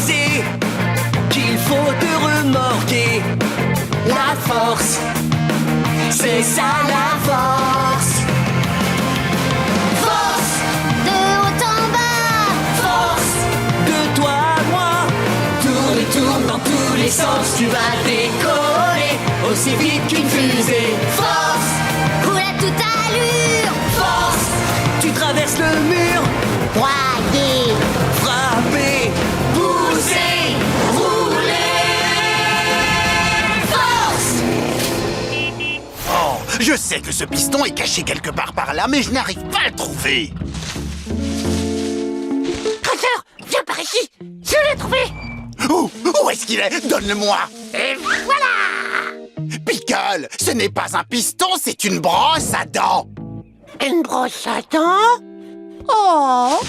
pousser qu'il faut te remorquer. La force, c'est ça la force. Force De haut en bas, force de toi à moi. Tourne et tourne dans tous les sens, tu vas décoller aussi vite qu'une fusée. Force, roule à toute allure, force, tu traverses le mur. broyer, Frapper, pousser, rouler. Force. Oh, je sais que ce piston est caché quelque part par là, mais je n'arrive pas à le trouver. Crusher, viens par ici. Je l'ai trouvé. Où est-ce qu'il est? Donne-le-moi. Et voilà. Pickle, ce n'est pas un piston, c'est une brosse à dents. Une brosse à dents. Oh.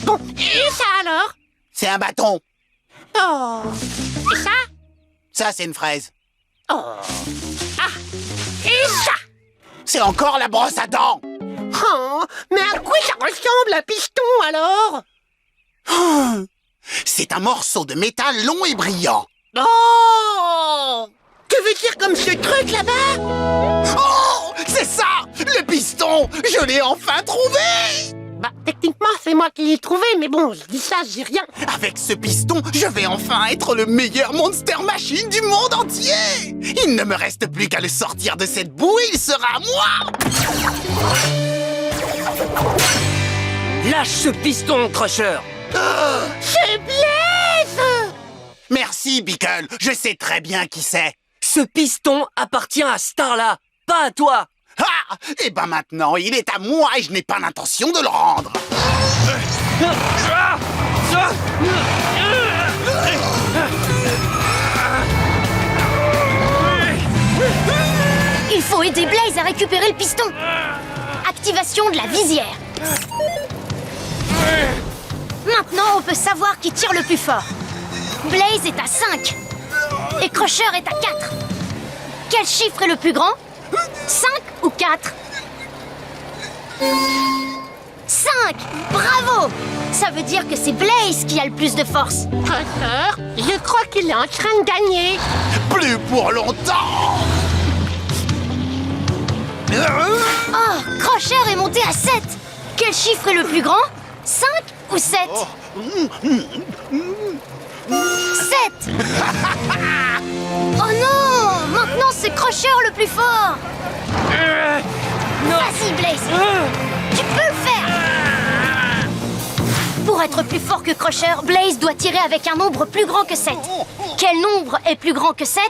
Bon, et ça alors? C'est un bâton. Oh. Et ça? Ça, c'est une fraise. Oh. Ah. Et ça? C'est encore la brosse à dents. Oh. Mais à quoi ça ressemble un piston alors? C'est un morceau de métal long et brillant. Oh. Tu veux dire comme ce truc là-bas? Oh, c'est ça, le piston. Je l'ai enfin trouvé. Bah, techniquement, c'est moi qui l'ai trouvé, mais bon, je dis ça, j'ai rien. Avec ce piston, je vais enfin être le meilleur Monster Machine du monde entier. Il ne me reste plus qu'à le sortir de cette boue et il sera à moi. Lâche ce piston, Crusher. C'est Blaze! Merci, Pickle. Je sais très bien qui c'est. Ce piston appartient à Starla, pas à toi. Ah! Et ben maintenant, il est à moi et je n'ai pas l'intention de le rendre. il faut aider Blaze à récupérer le piston. Activation de la visière. Maintenant, on peut savoir qui tire le plus fort. Blaze est à 5 et Crusher est à 4. Quel chiffre est le plus grand? 5 ou 4? 5! Bravo! Ça veut dire que c'est Blaze qui a le plus de force. Crusher, je crois qu'il est en train de gagner. Plus pour longtemps. Oh, Crusher est monté à 7. Quel chiffre est le plus grand? 5 ou 7? 7! Oh non! Maintenant c'est Crusher le plus fort! Vas-y Blaze! Tu peux le faire! Pour être plus fort que Crusher, Blaze doit tirer avec un nombre plus grand que 7. Quel nombre est plus grand que 7?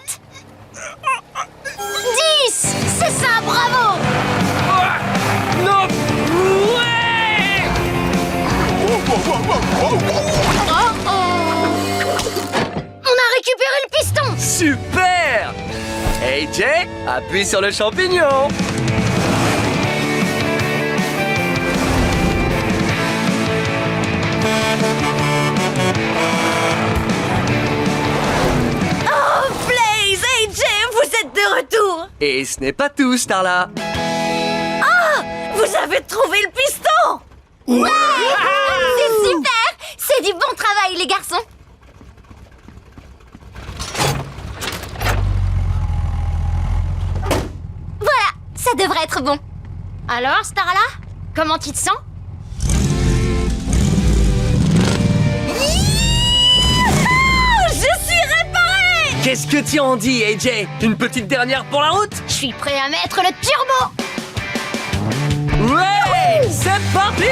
10! C'est ça, bravo! Non. Ouais. On a récupéré le piston! Super. AJ, appuie sur le champignon. Oh, Blaze, AJ, vous êtes de retour! Et ce n'est pas tout, Starla. Vous avez trouvé le piston! Ouais! C'est super! C'est du bon travail, les garçons! Voilà, ça devrait être bon. Alors, Starla, comment tu te sens? Youhou! Je suis réparée! Qu'est-ce que tu en dis, AJ? Une petite dernière pour la route? Je suis prêt à mettre le turbo! Ouais! C'est parti!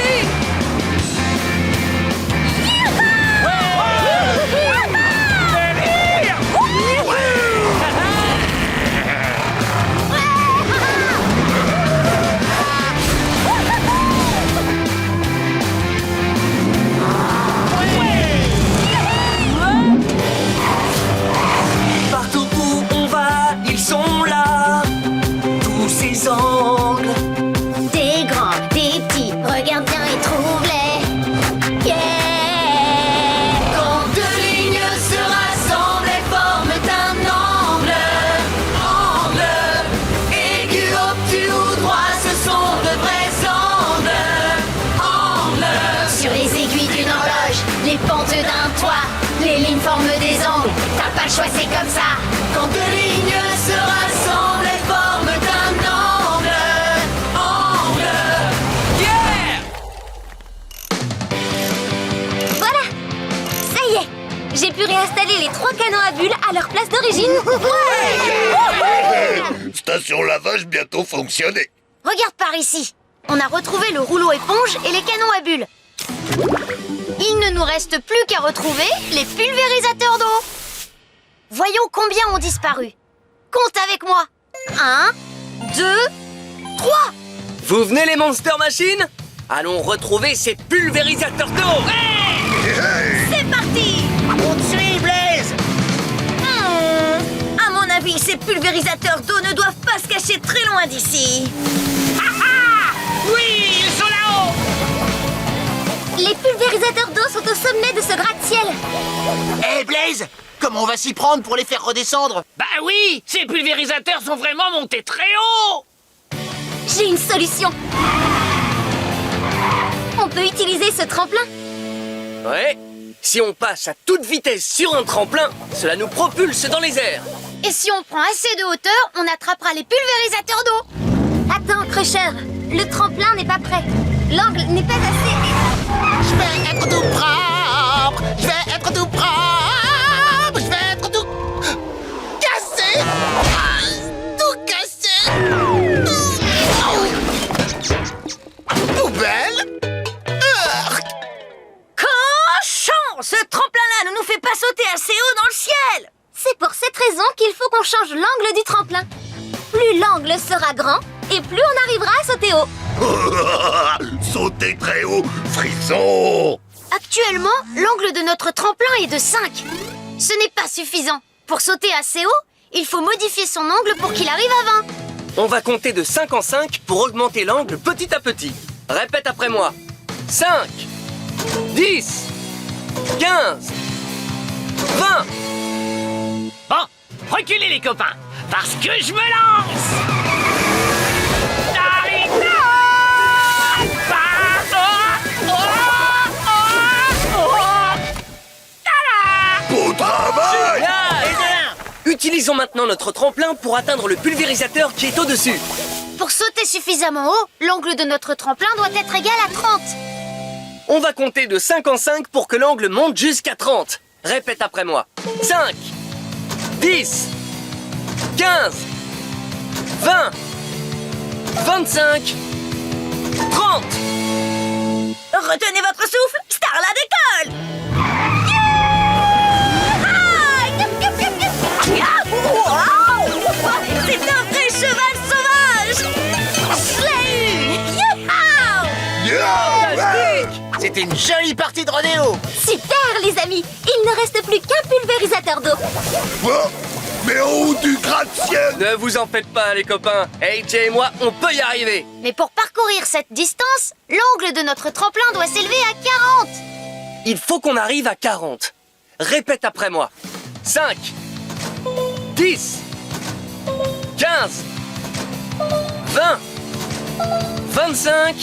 Partout où on va, ils sont là. Tous ces angles. Des grands, des petits, regarde bien et trouve souviens-toi, les lignes forment des angles. T'as pas le choix, c'est comme ça. Quand deux lignes se rassemblent, elles forment un angle. Angle. Yeah! Voilà! Ça y est! J'ai pu réinstaller les 3 canons à bulles à leur place d'origine. Station lavage bientôt fonctionner. Regarde par ici. On a retrouvé le rouleau éponge et les canons à bulles. Il ne nous reste plus qu'à retrouver les pulvérisateurs d'eau. Voyons combien ont disparu. Compte avec moi. 1, 2, 3. Vous venez les Monster Machines? Allons retrouver ces pulvérisateurs d'eau. C'est parti! On te suit, Blaze! À mon avis, ces pulvérisateurs d'eau ne doivent pas se cacher très loin d'ici. Oui, ils sont là-haut! Les pulvérisateurs d'eau sont au sommet de ce gratte-ciel. Hé Blaze, comment on va s'y prendre pour les faire redescendre? Bah oui, ces pulvérisateurs sont vraiment montés très haut! J'ai une solution. On peut utiliser ce tremplin. Ouais. Si on passe à toute vitesse sur un tremplin, cela nous propulse dans les airs. Et si on prend assez de hauteur, on attrapera les pulvérisateurs d'eau. Attends, Crusher. Le tremplin n'est pas prêt. L'angle n'est pas assez... Je vais être tout propre, je vais être tout propre, je vais être tout cassé, tout cassé, poubelle. Cochon! Ce tremplin-là ne nous fait pas sauter assez haut dans le ciel. C'est pour cette raison qu'il faut qu'on change l'angle du tremplin. Plus l'angle sera grand, et plus on arrivera à sauter haut. Sauter très haut, frisson. Actuellement, l'angle de notre tremplin est de 5. Ce n'est pas suffisant. Pour sauter assez haut, il faut modifier son angle pour qu'il arrive à 20. On va compter de 5 en 5 pour augmenter l'angle petit à petit. Répète après moi. 5, 10, 15, 20. Bon, reculez les copains, parce que je me lance! Beau travail. Génial! Utilisons maintenant notre tremplin pour atteindre le pulvérisateur qui est au-dessus. Pour sauter suffisamment haut, l'angle de notre tremplin doit être égal à 30. On va compter de 5 en 5 pour que l'angle monte jusqu'à 30. Répète après moi. 5, 10, 15, 20, 25, 30. Retenez votre souffle, Starla décolle! C'est un vrai cheval sauvage! Je l'ai eu! Fantastique! C'était une jolie partie de rodéo. Super, les amis! Il ne reste plus qu'un pulvérisateur d'eau. Oh, mais en haut du gratte-ciel. Ne vous en faites pas, les copains. AJ et moi, on peut y arriver. Mais pour parcourir cette distance, l'angle de notre tremplin doit s'élever à 40. Il faut qu'on arrive à 40. Répète après moi. 5, 10, 15, 20, 25,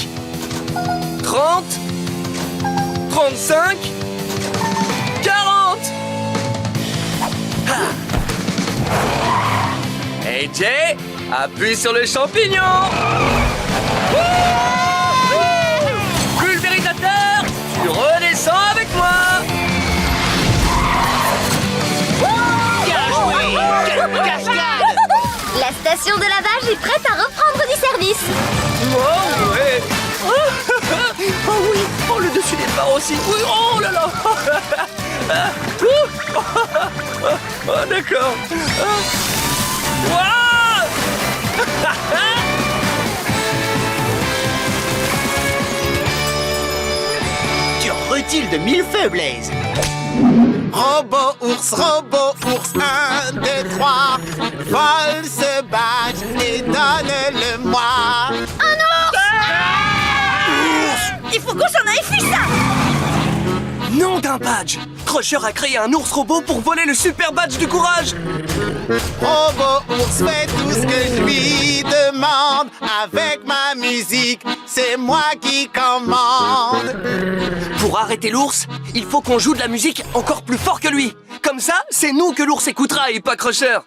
30, 35, 40. AJ, appuie sur le champignon. Pulvérisateur, tu redescends avec moi. La station de lavage est prête à reprendre du service. Oh ouais. Oh oui. Oh le dessus des barres aussi. Oui. Oh là là. Oh d'accord. Wow. Tu retiles de mille feux, Blaze. Robot, ours, 1, 2, 3. Vole ce badge et donne-le-moi. Il faut qu'on s'en aille, fiche ça! Nom d'un badge. Crusher a créé un ours robot pour voler le super badge du courage. Robot ours fait tout ce que je lui demande. Avec ma musique, c'est moi qui commande. Pour arrêter l'ours, il faut qu'on joue de la musique encore plus fort que lui. Comme ça, c'est nous que l'ours écoutera et pas Crusher.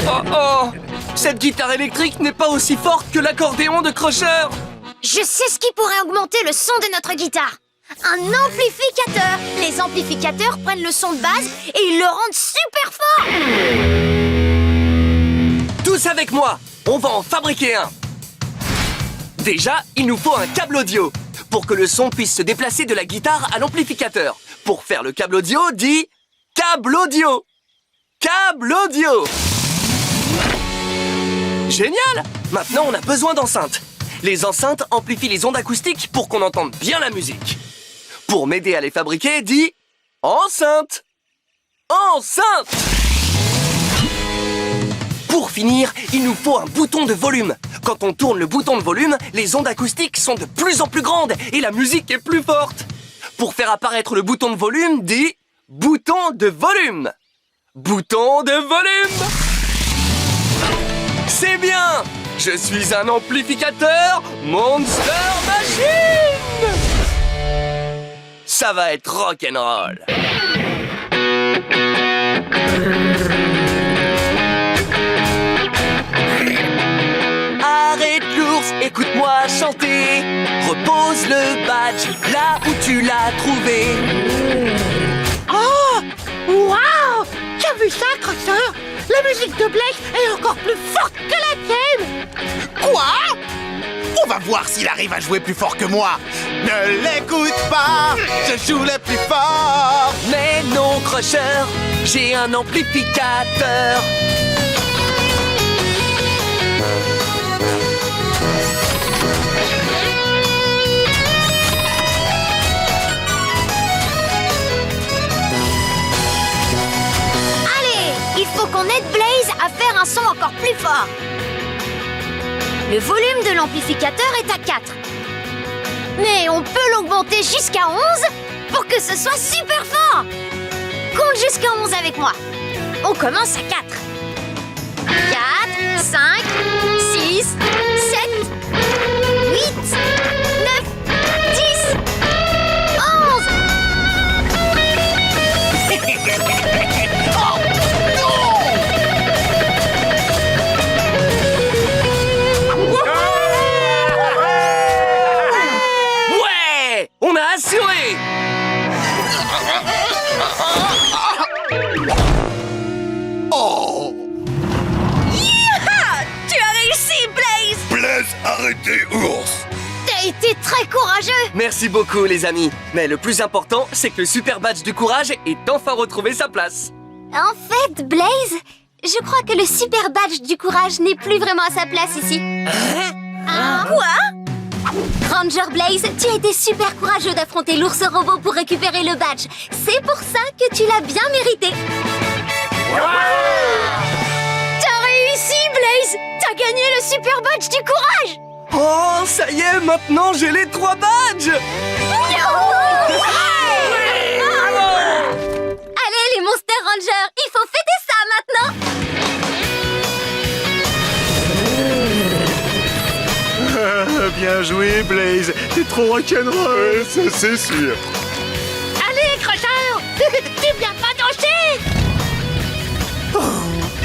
Oh oh! Cette guitare électrique n'est pas aussi forte que l'accordéon de Crusher. Je sais ce qui pourrait augmenter le son de notre guitare. Un amplificateur. Les amplificateurs prennent le son de base et ils le rendent super fort. Tous avec moi, on va en fabriquer un. Déjà, il nous faut un câble audio pour que le son puisse se déplacer de la guitare à l'amplificateur. Pour faire le câble audio, dis câble audio. Câble audio. Génial! Maintenant, on a besoin d'enceintes. Les enceintes amplifient les ondes acoustiques pour qu'on entende bien la musique. Pour m'aider à les fabriquer, dis enceinte. Enceinte. Pour finir, il nous faut un bouton de volume. Quand on tourne le bouton de volume, les ondes acoustiques sont de plus en plus grandes et la musique est plus forte. Pour faire apparaître le bouton de volume, dis bouton de volume. Bouton de volume. C'est bien! Je suis un amplificateur Monster Machine! Ça va être rock'n'roll. Arrête l'ours, écoute-moi chanter. Repose le badge là où tu l'as trouvé. Oh! Waouh! T'as vu ça, Crusher? La musique de Blaze est encore plus forte que la tienne! Quoi? On va voir s'il arrive à jouer plus fort que moi. Ne l'écoute pas, je joue le plus fort. Mais non, Crusher, j'ai un amplificateur. Il faut qu'on aide Blaze à faire un son encore plus fort. Le volume de l'amplificateur est à 4. Mais on peut l'augmenter jusqu'à 11 pour que ce soit super fort. Compte jusqu'à 11 avec moi. On commence à 4. 4, 5, 6, 7, 8, 9, 10, 11. On a assuré! Oh! Tu as réussi, Blaze! Blaze, arrêtez, ours! T'as été très courageux. Merci beaucoup, les amis. Mais le plus important, c'est que le super badge du courage ait enfin retrouvé sa place. En fait, Blaze, je crois que le super badge du courage n'est plus vraiment à sa place ici. Quoi? Ranger Blaze, tu as été super courageux d'affronter l'ours robot pour récupérer le badge. C'est pour ça que tu l'as bien mérité. T'as réussi, Blaze. T'as gagné le super badge du courage. Oh, ça y est, maintenant j'ai les 3 badges! Allez, les Monster Rangers, il faut fêter ça maintenant. Bien joué, Blaze. T'es trop rock'n'roll. Ça, c'est sûr. Allez, Crusher! Tu viens pas danser?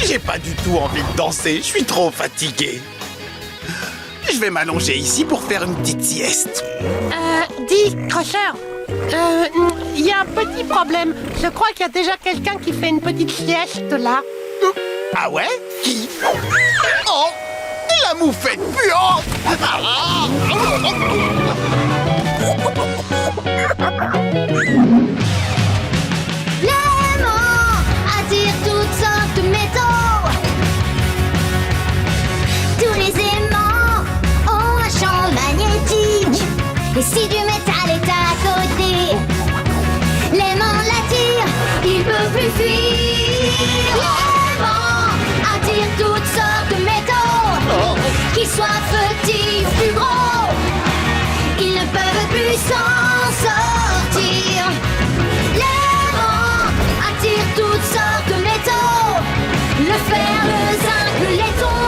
J'ai pas du tout envie de danser, je suis trop fatigué. Je vais m'allonger ici pour faire une petite sieste. Dis, Crusher, il y a un petit problème. Je crois qu'il y a déjà quelqu'un qui fait une petite sieste là. Ah ouais? Qui? Oh! La moufette puante! L'aimant attire toutes sortes de métaux. Tous les aimants ont un champ magnétique. Et si du métal est à côté, l'aimant l'attire, il peut plus fuir. L'aimant attire toutes sortes de métaux, qu'ils soient petits ou plus gros. pu s'en sortir. L'aimant attire toutes sortes de métaux. Le fer, le zinc, le laiton.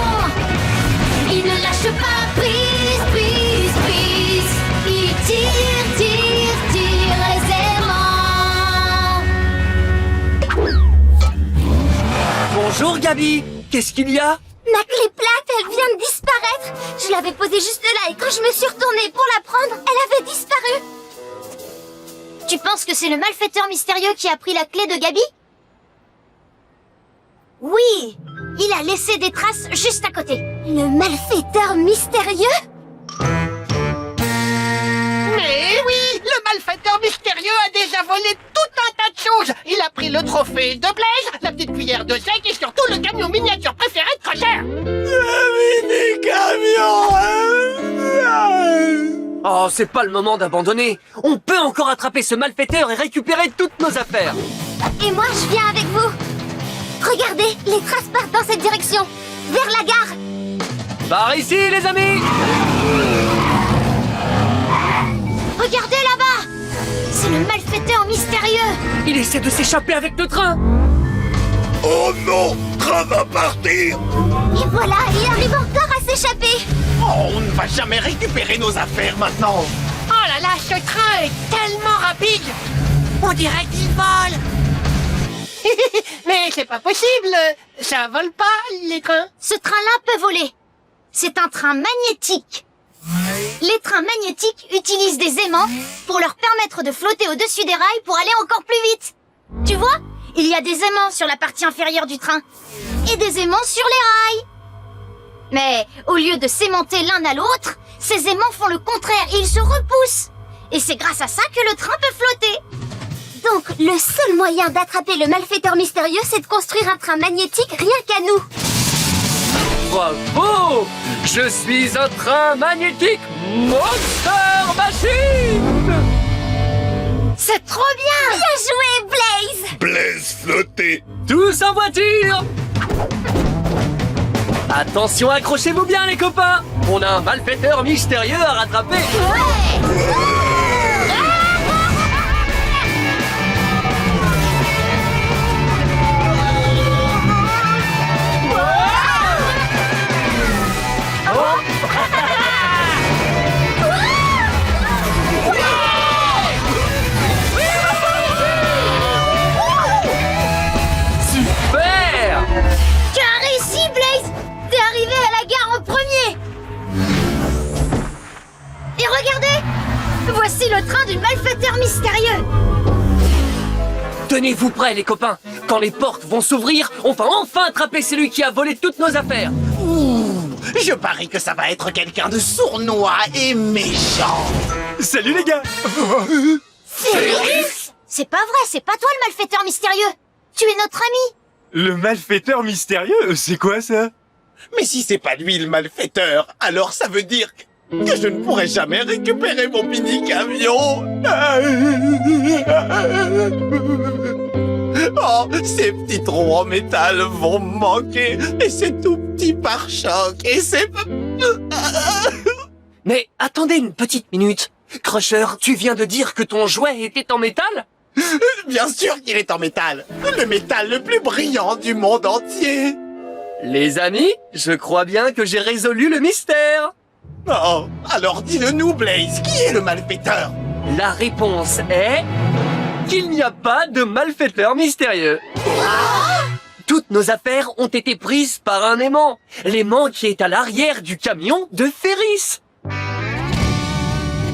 Il ne lâche pas prise, prise, prise. Il tire, tire, tire les aimants. Bonjour Gabi, qu'est-ce qu'il y a? Ma clé plate, elle vient de disparaître. Je l'avais posée juste là et quand je me suis retournée pour la prendre, elle avait disparu. Tu penses que c'est le malfaiteur mystérieux qui a pris la clé de Gabi? Oui, il a laissé des traces juste à côté. Le malfaiteur mystérieux? Mais oui, le malfaiteur mystérieux a déjà volé tout un tas de choses. Il a pris le trophée de Blaise, la petite cuillère de sec et surtout le camion miniature préféré de Crusher. Oh, c'est pas le moment d'abandonner. On peut encore attraper ce malfaiteur et récupérer toutes nos affaires. Et moi, je viens avec vous. Regardez, les traces partent dans cette direction, vers la gare. Par ici, les amis! Regardez là-bas! C'est le malfaiteur mystérieux! Il essaie de s'échapper avec le train. Oh non, train va partir. Et voilà, il arrive encore à s'échapper. Oh, on ne va jamais récupérer nos affaires maintenant. Oh là là, ce train est tellement rapide. On dirait qu'il vole. Mais c'est pas possible. Ça vole pas, les trains. Ce train-là peut voler. C'est un train magnétique. Les trains magnétiques utilisent des aimants pour leur permettre de flotter au-dessus des rails pour aller encore plus vite. Tu vois, il y a des aimants sur la partie inférieure du train et des aimants sur les rails. Mais au lieu de s'aimanter l'un à l'autre, ces aimants font le contraire et ils se repoussent. Et c'est grâce à ça que le train peut flotter. Donc, le seul moyen d'attraper le malfaiteur mystérieux, c'est de construire un train magnétique rien qu'à nous. Bravo! Je suis un train magnétique Monster Machine! C'est trop bien! Bien joué, Blaze! Blaise flotté. Tous en voiture! Attention, accrochez-vous bien les copains! On a un malfaiteur mystérieux à rattraper! Super! Tu as réussi, Blaze! T'es arrivé à la gare en premier! Et regardez! Voici le train du malfaiteur mystérieux! Tenez-vous prêts les copains! Quand les portes vont s'ouvrir, on va enfin attraper celui qui a volé toutes nos affaires! Ouh, je parie que ça va être quelqu'un de sournois et méchant. Salut les gars. C'est pas vrai, c'est pas toi le malfaiteur mystérieux! Tu es notre ami! Le malfaiteur mystérieux, c'est quoi ça? Mais si c'est pas lui le malfaiteur, alors ça veut dire que je ne pourrai jamais récupérer mon mini-camion. Oh, ces petits trous en métal vont me manquer. Et ces tout petits pare-chocs. Et ces... Mais attendez une petite minute! Crusher, tu viens de dire que ton jouet était en métal? Bien sûr qu'il est en métal. Le métal le plus brillant du monde entier. Les amis, je crois bien que j'ai résolu le mystère! Oh, alors dis-le-nous, Blaze, qui est le malfaiteur? La réponse est... qu'il n'y a pas de malfaiteur mystérieux. Toutes nos affaires ont été prises par un aimant. L'aimant qui est à l'arrière du camion de Ferris.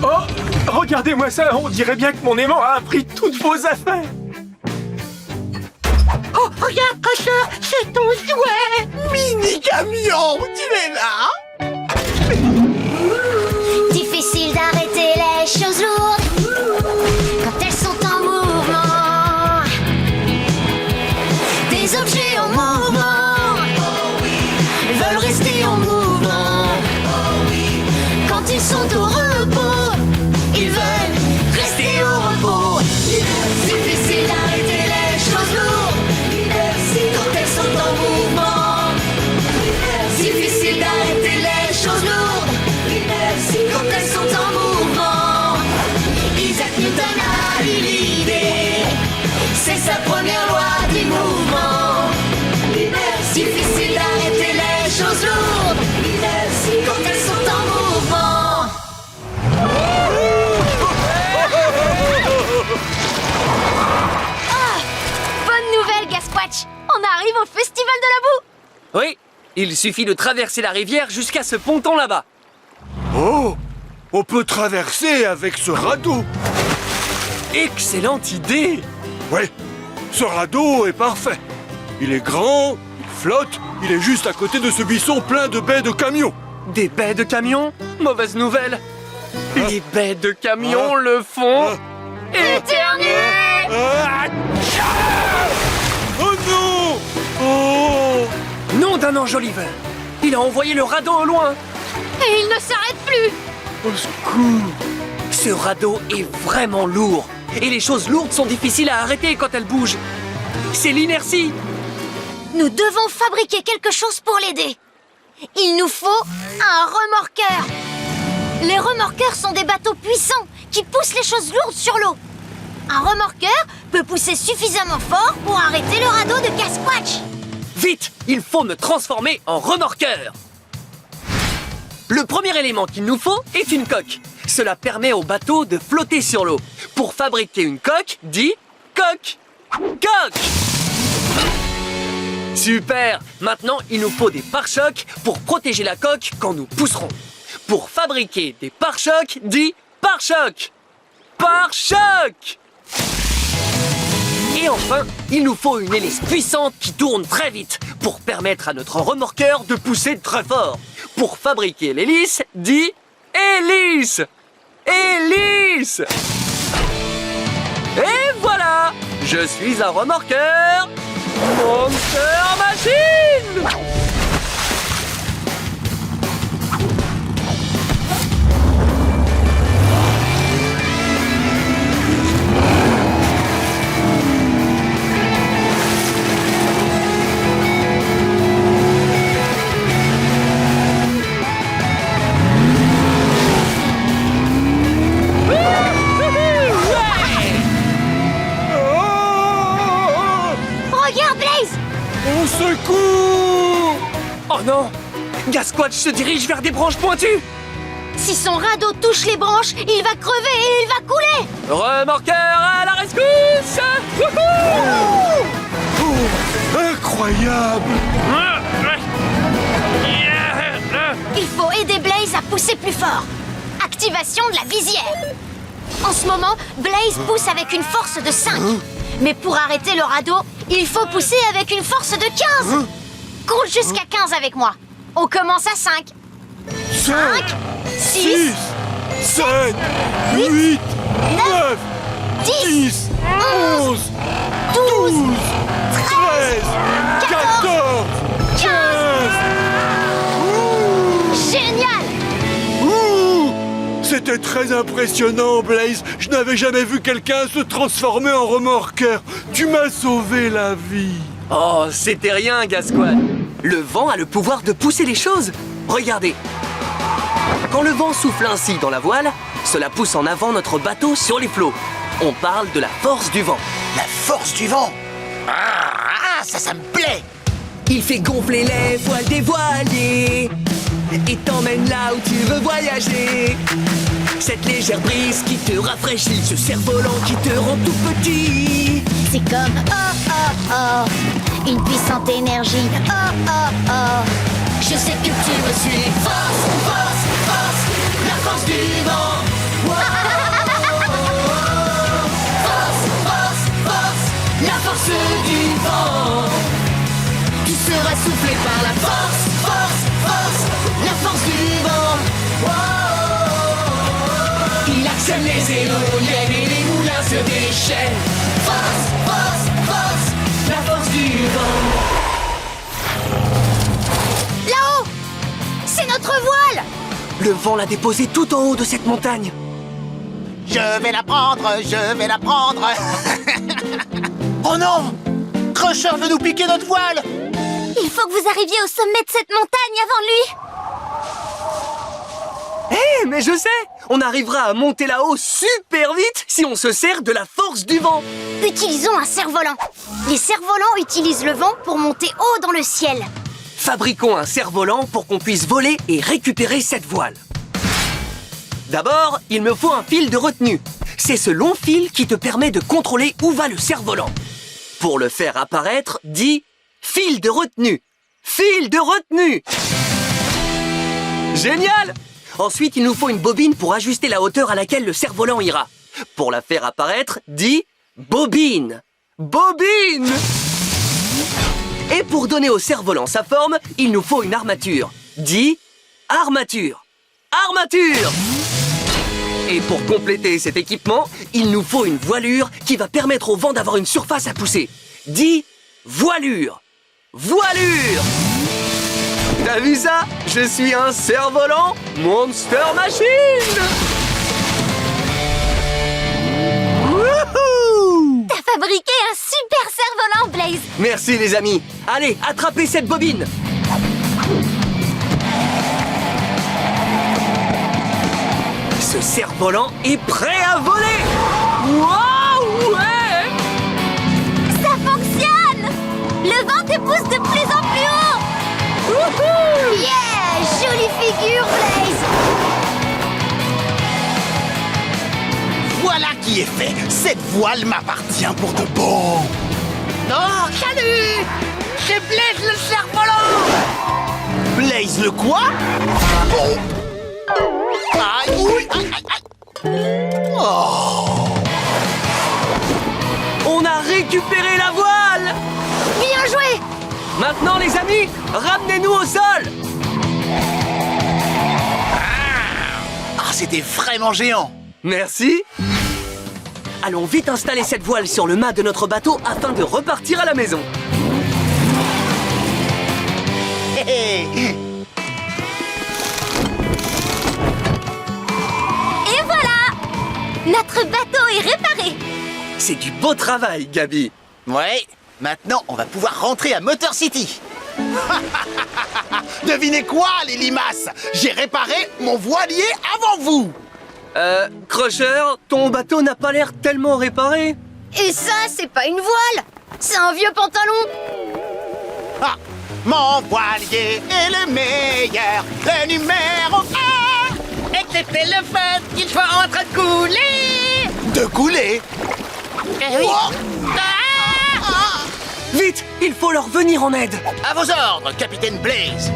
Oh, regardez-moi ça, on dirait bien que mon aimant a pris toutes vos affaires. Oh, regarde, Crusher, c'est ton jouet. Mini-camion, tu es là? Difficile d'arrêter les choses lourdes quand elles sont en mouvement. Des objets en mouvement veulent rester en mouvement. Quand ils sont au repos, ils veulent rester au repos. Difficile d'arrêter les choses lourdes quand elles sont en mouvement. Difficile d'arrêter les au festival de la boue. Oui, il suffit de traverser la rivière jusqu'à ce ponton là-bas. Oh, on peut traverser avec ce radeau. Excellente idée! Ouais, ce radeau est parfait. Il est grand, il flotte, il est juste à côté de ce buisson plein de baies de camions. Des baies de camions? Mauvaise nouvelle! Les baies de camions Ah. le font Ah. éternuer! Ah. Oh non! Oh! Nom d'un ange Oliver! Il a envoyé le radeau au loin! Et il ne s'arrête plus. Au secours! Ce radeau est vraiment lourd! Et les choses lourdes sont difficiles à arrêter quand elles bougent! C'est l'inertie! Nous devons fabriquer quelque chose pour l'aider. Il nous faut un remorqueur. Les remorqueurs sont des bateaux puissants qui poussent les choses lourdes sur l'eau. Un remorqueur peut pousser suffisamment fort pour arrêter le radeau de Casquatch. Vite! Il faut me transformer en remorqueur! Le premier élément qu'il nous faut est une coque. Cela permet au bateau de flotter sur l'eau. Pour fabriquer une coque, dit coque. Coque! Super! Maintenant, il nous faut des pare-chocs pour protéger la coque quand nous pousserons. Pour fabriquer des pare-chocs, dit pare-choc. Pare-choc! Et enfin, il nous faut une hélice puissante qui tourne très vite pour permettre à notre remorqueur de pousser très fort. Pour fabriquer l'hélice, dit hélice. Hélice! Et voilà! Je suis un remorqueur! Monster Machine! Regarde, Blaze! Au secours! Oh non! Gasquatch se dirige vers des branches pointues! Si son radeau touche les branches, il va crever et il va couler! Remorqueur à la rescousse! Wouhou! Oh, incroyable! Il faut aider Blaze à pousser plus fort. Activation de la visière. En ce moment, Blaze pousse avec une force de 5. Mais pour arrêter le radeau, il faut pousser avec une force de 15. Compte jusqu'à 15 avec moi. On commence à 5. 5, 6, 7, 8, 9, 10, 10, 11, 12, 12, 13, 14, 15. Génial! Ouh! C'était très impressionnant, Blaze. Je n'avais jamais vu quelqu'un se transformer en remorqueur. Tu m'as sauvé la vie. Oh, c'était rien, Gasquatch. Le vent a le pouvoir de pousser les choses. Regardez. Quand le vent souffle ainsi dans la voile, cela pousse en avant notre bateau sur les flots. On parle de la force du vent. La force du vent. Ah, ça me plaît. Il fait gonfler les voiles des voiliers et t'emmène là où tu veux voyager. Cette légère brise qui te rafraîchit, ce cerf-volant qui te rend tout petit. C'est comme oh oh oh, une puissante énergie. Oh oh oh, je sais que tu me suis. Force, force, force, la force du vent. Wow. Force, force, force, la force du vent. Tu seras soufflé par la force, force, force, la force du vent. Wow. Il actionne les éoliennes et les moulins se déchaînent. Force, force, force, la force du vent. Là-haut, c'est notre voile. Le vent l'a déposé tout en haut de cette montagne. Je vais la prendre, je vais la prendre. Oh non! Crusher veut nous piquer notre voile. Il faut que vous arriviez au sommet de cette montagne avant lui. Eh, mais je sais! On arrivera à monter là-haut super vite si on se sert de la force du vent. Utilisons un cerf-volant. Les cerfs-volants utilisent le vent pour monter haut dans le ciel. Fabriquons un cerf-volant pour qu'on puisse voler et récupérer cette voile. D'abord, il me faut un fil de retenue. C'est ce long fil qui te permet de contrôler où va le cerf-volant. Pour le faire apparaître, dis Fil de retenue. Fil de retenue. Génial! Ensuite, il nous faut une bobine pour ajuster la hauteur à laquelle le cerf-volant ira. Pour la faire apparaître, dis bobine. Bobine! Et pour donner au cerf-volant sa forme, il nous faut une armature. Dis armature. Armature! Et pour compléter cet équipement, il nous faut une voilure qui va permettre au vent d'avoir une surface à pousser. Dis voilure. Voilure! T'as vu ça? Je suis un cerf-volant Monster Machine! Wouhou! T'as fabriqué un super cerf-volant, Blaze. Merci les amis. Allez, attrapez cette bobine. Ce cerf-volant est prêt à voler. Waouh, ouais! Ça fonctionne! Le vent te pousse de plus en plus haut. Wouhou! Yeah! Jolie figure, Blaze! Voilà qui est fait. Cette voile m'appartient pour de bon. Oh, salut! C'est Blaze le cerf-volant! Blaze le quoi? Oh. Aïe, oui, aïe, aïe, aïe. Oh. On a récupéré la voile. Bien joué! Maintenant les amis, ramenez-nous au sol. Ah, c'était vraiment géant. Merci. Allons vite installer cette voile sur le mât de notre bateau afin de repartir à la maison. Hé, hé. Et voilà! Notre bateau est réparé. C'est du beau travail, Gabi. Ouais, maintenant on va pouvoir rentrer à Motor City. Devinez quoi, les limaces? J'ai réparé mon voilier avant vous. Crusher, ton bateau n'a pas l'air tellement réparé. Et ça, c'est pas une voile! C'est un vieux pantalon! Ah, mon voilier est le meilleur, le numéro 1. Excepté le fait qu'il soit en train de couler! De couler. Eh oui. Oh. Vite, il faut leur venir en aide. À vos ordres, capitaine Blaze.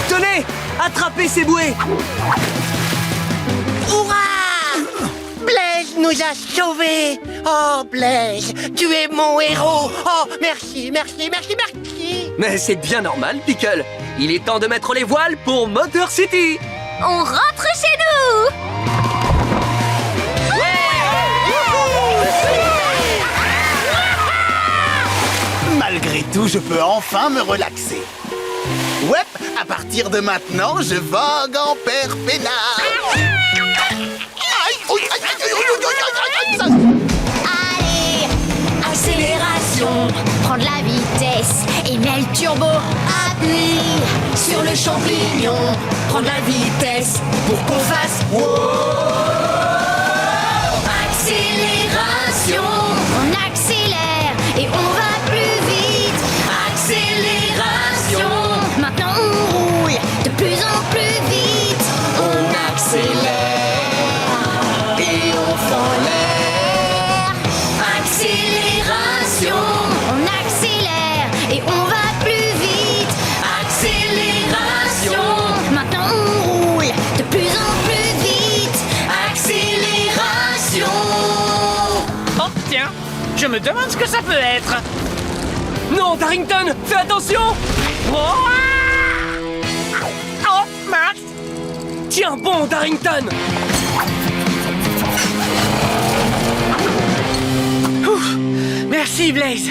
Tenez, attrapez ces bouées. Hurrah! Blaze nous a sauvés! Oh, Blaze, tu es mon héros! Oh, merci, merci, merci, merci! Mais c'est bien normal, Pickle. Il est temps de mettre les voiles pour Motor City. On rentre chez nous. Malgré tout, je peux enfin me relaxer. Ouais, à partir de maintenant, je vogue en père peinard. Aïe, oui, aïe, aïe, aïe, aïe, aïe, aïe, Allez! Accélération! Prends de la vitesse et mets le turbo! Appuie sur le champignon! Prends de la vitesse pour qu'on fasse accélération! On accélère et on va plus vite! Accélération! Maintenant on roule de plus en plus vite! On accélère et on fend l'air! Accélération! On accélère et on va plus vite! Accélération! Maintenant on roule de plus en plus vite! Accélération! Oh, tiens, je me demande ce que ça peut être! Non, Darrington, fais attention. Oh, mince! Tiens bon, Darrington. Ouf, merci, Blaze!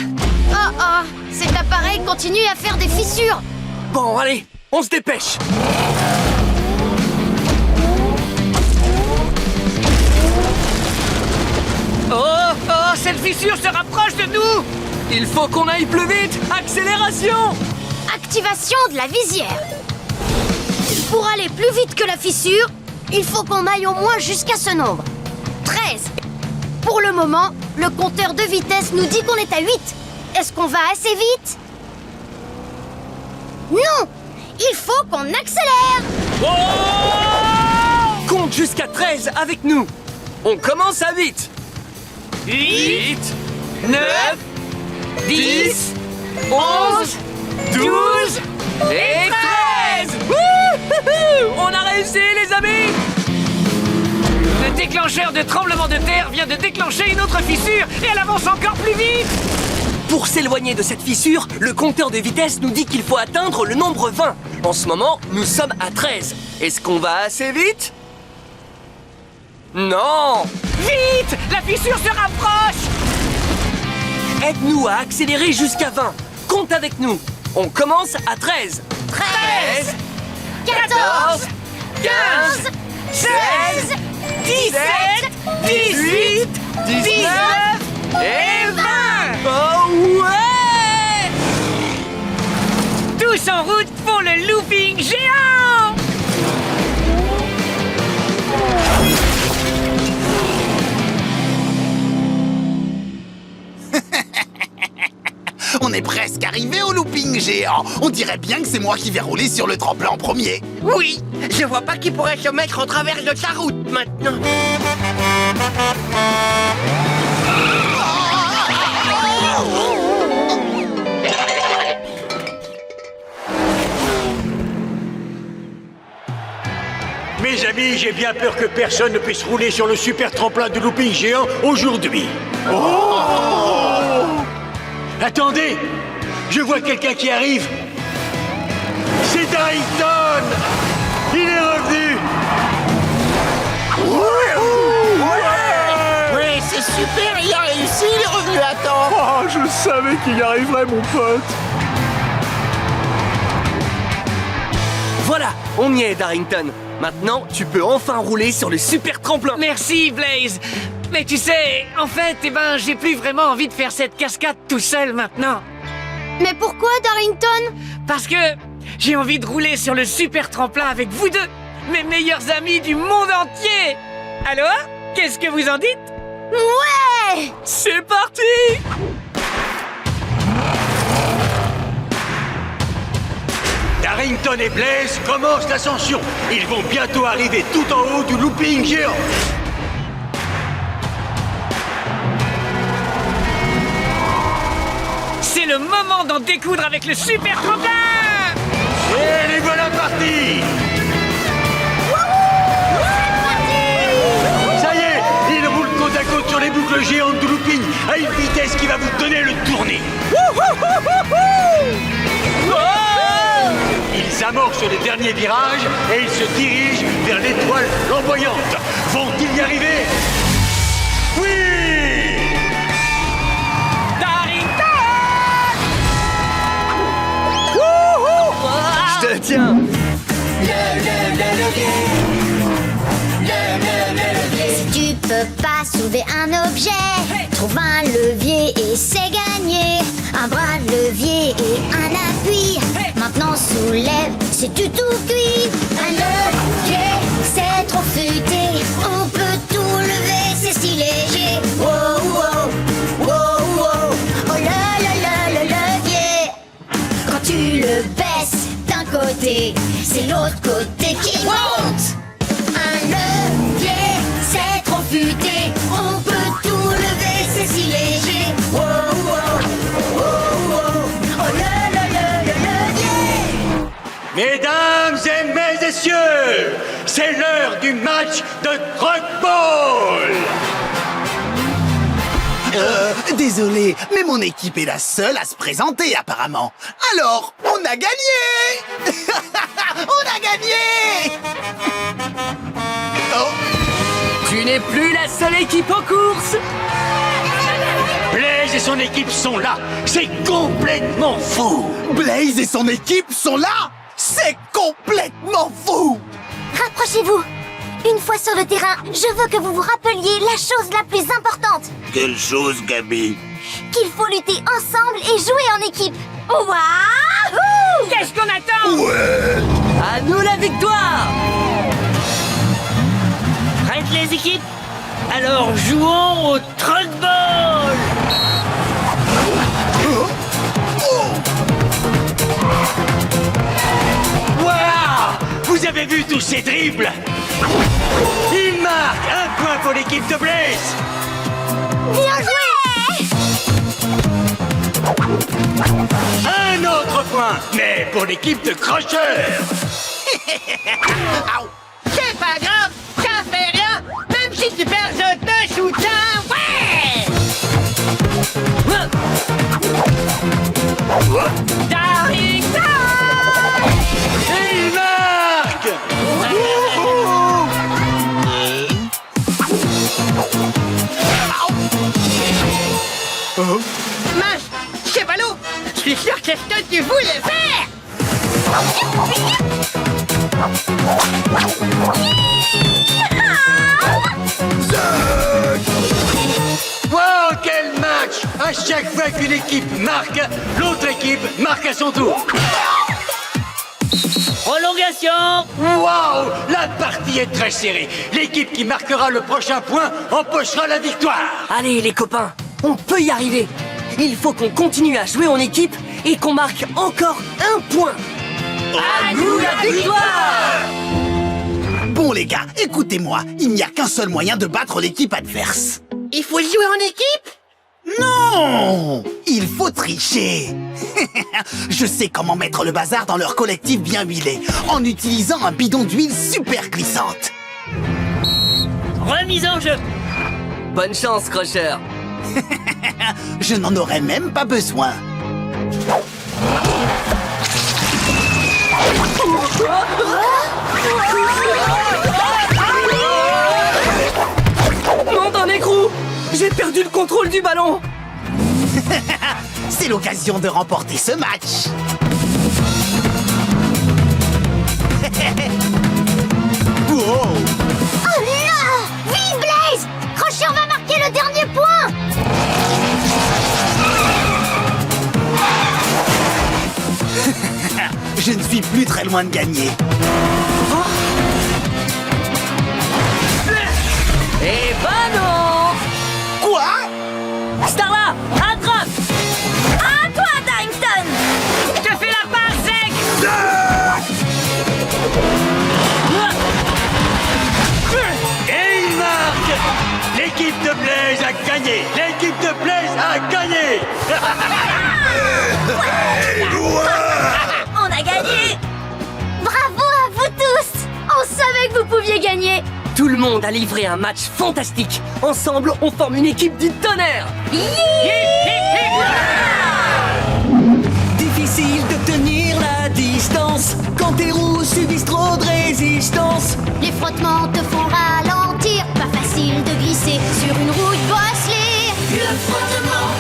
Oh oh! Cet appareil continue à faire des fissures! Bon, allez, on se dépêche. Oh, oh, cette fissure se rapproche de nous! Il faut qu'on aille plus vite. Accélération. Activation de la visière. Pour aller plus vite que la fissure, il faut qu'on aille au moins jusqu'à ce nombre. 13. Pour le moment, le compteur de vitesse nous dit qu'on est à 8. Est-ce qu'on va assez vite? Non! Il faut qu'on accélère! Compte jusqu'à 13 avec nous. On commence à 8. 8, 9, 10, 11, 12 et 13. Wouhou! On a réussi, les amis! Le déclencheur de tremblement de terre vient de déclencher une autre fissure et elle avance encore plus vite. Pour s'éloigner de cette fissure, le compteur de vitesse nous dit qu'il faut atteindre le nombre 20. En ce moment, nous sommes à 13. Est-ce qu'on va assez vite? Non! Vite! La fissure se rapproche. Aide-nous à accélérer jusqu'à 20. Compte avec nous. On commence à 13. 13, 14, 15, 16, 17, 18, 19 et 20. Oh ouais! Tous en route pour le looping géant. On est presque arrivé au looping géant. On dirait bien que c'est moi qui vais rouler sur le tremplin en premier. Oui, je vois pas qui pourrait se mettre en travers de sa route maintenant. Mes amis, j'ai bien peur que personne ne puisse rouler sur le super tremplin de looping géant aujourd'hui. Attendez, je vois quelqu'un qui arrive. C'est Darrington. Il est revenu. Ouais, c'est super, il a réussi, il est revenu à temps. Oh, je savais qu'il y arriverait, mon pote. Voilà, on y est, Darrington. Maintenant, tu peux enfin rouler sur le super tremplin. Merci Blaze. Mais tu sais, en fait, j'ai plus vraiment envie de faire cette cascade tout seul maintenant. Mais pourquoi, Darrington? Parce que j'ai envie de rouler sur le super tremplin avec vous deux, mes meilleurs amis du monde entier. Alors, qu'est-ce que vous en dites? Ouais! C'est parti! Darrington et Blaze commencent l'ascension. Ils vont bientôt arriver tout en haut du looping géant. C'est le moment d'en découdre avec le super tremplin. Et les voilà partis. Ça y est, ils roulent côte à côte sur les boucles géantes du looping à une vitesse qui va vous donner le tournis. Ils amorcent le dernier virage et ils se dirigent vers l'étoile flamboyante. Vont-ils y arriver? Oui! Je te tiens. Si tu peux pas soulever un objet, trouve un levier et c'est gagné. Un bras de levier et un appui. Maintenant soulève, c'est du tout cuit. Un levier, c'est trop futé. On peut tout lever, c'est si léger. Wow, wow, wow, wow. Oh le levier. Quand tu le baisses d'un côté, c'est l'autre côté qui monte. Un levier, c'est trop futé. On peut tout lever, c'est si léger. Wow, wow, wow, wow. Oh le levier. Mesdames et messieurs, c'est l'heure du match de truckball. Désolé, mais mon équipe est la seule à se présenter apparemment. Alors, on a gagné. On a gagné. Oh, Tu n'es plus la seule équipe en course. Blaze et son équipe sont là. C'est complètement fou. Blaze et son équipe sont là. C'est complètement fou. Rapprochez-vous. Une fois sur le terrain, je veux que vous vous rappeliez la chose la plus importante. Quelle chose, Gabi? Qu'il faut lutter ensemble et jouer en équipe. Wouhou! Qu'est-ce qu'on attend? À nous la victoire. Prêtes les équipes? Alors jouons au truckball. Waouh! Vous avez vu tous ces dribbles? Il marque un point pour l'équipe de Blaze. Bien joué! Un autre point, mais pour l'équipe de crocheurs. C'est pas grave, ça fait rien. Même si tu perds, je te soutiens. Ouais! Darling time! Et il marque. Mince, Chevalo, je suis sûr que c'est ce que tu voulais faire. Wow, quel match! À chaque fois qu'une équipe marque, l'autre équipe marque à son tour. Prolongation! Wow, la partie est très serrée. L'équipe qui marquera le prochain point empochera la victoire. Allez les copains, on peut y arriver. Il faut qu'on continue à jouer en équipe et qu'on marque encore un point. À nous la victoire! Bon les gars, écoutez-moi, il n'y a qu'un seul moyen de battre l'équipe adverse. Il faut jouer en équipe? Non! Il faut tricher. Je sais comment mettre le bazar dans leur collectif bien huilé, en utilisant un bidon d'huile super glissante. Remise en jeu! Bonne chance, crocheur. Je n'en aurais même pas besoin. Monte un écrou! J'ai perdu le contrôle du ballon! C'est l'occasion de remporter ce match. Wow. Oh non! Vive Blaze! Crochet, on va marquer le dernier point! Je ne suis plus très loin de gagner. Eh ben non! Quoi? Starla, attrape! À toi, Darrington! Je te fais la passe, Zeg! Et il marque. L'équipe de Blaze a gagné. L'équipe de Blaze a gagné. On a gagné! Bravo à vous tous! On savait que vous pouviez gagner! Tout le monde a livré un match fantastique. Ensemble, on forme une équipe du tonnerre. Difficile de tenir la distance quand tes roues subissent trop de résistance. Les frottements te font ralentir, pas facile de glisser sur une route bosselée. Le frottement,